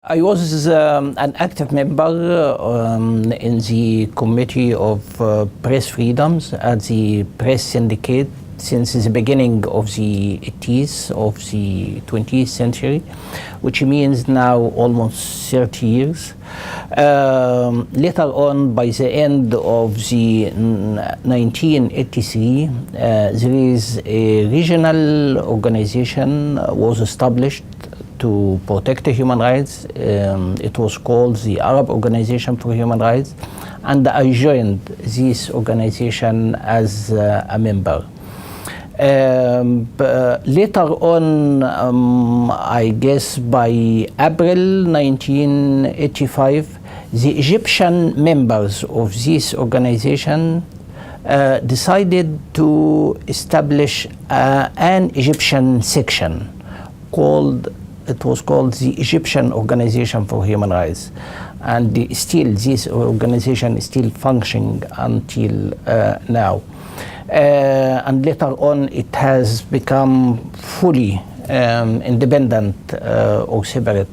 I was an active member in the Committee of Press Freedoms at the Press Syndicate since the beginning of the 80s of the 20th century, which means now almost 30 years. Later on, by the end of the 1983, there is a regional organization was established to protect the human rights. It was called the Arab Organization for Human Rights, and I joined this organization as a member. Later on, I guess by April 1985, the Egyptian members of this organization decided to establish an Egyptian section it was called the Egyptian Organization for Human Rights, and still this organization is still functioning until now. And later on, it has become fully independent or separate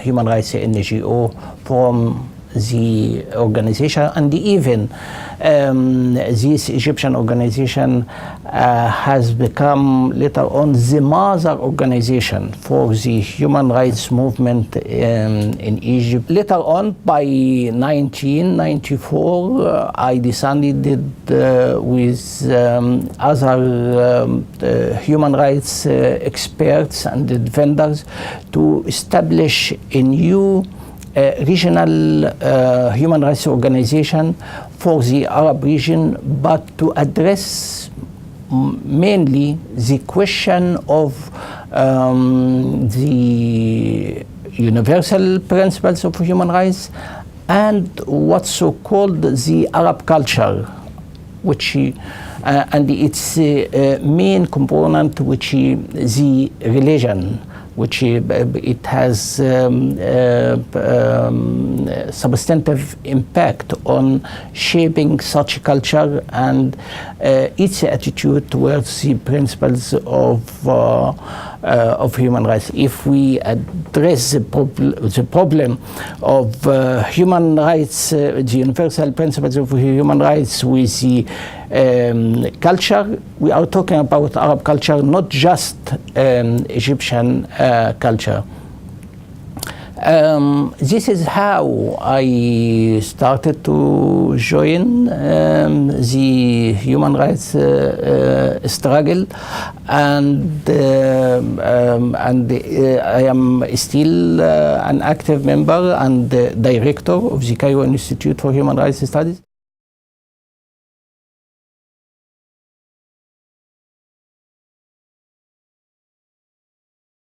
human rights NGO from the organization, and even this Egyptian organization has become later on the mother organization for the human rights movement in Egypt. Later on, by 1994, I decided with other human rights experts and defenders to establish a new regional human rights organization for the Arab region, but to address mainly the question of the universal principles of human rights and what's so-called the Arab culture, which and its main component, which is the religion, which it has substantive impact on shaping such culture and its attitude towards the principles of human rights. If we address the problem of human rights, the universal principles of human rights with the culture, we are talking about Arab culture, not just Egyptian culture. This is how I started to join the human rights struggle, and I am still an active member and director of the Cairo Institute for Human Rights Studies.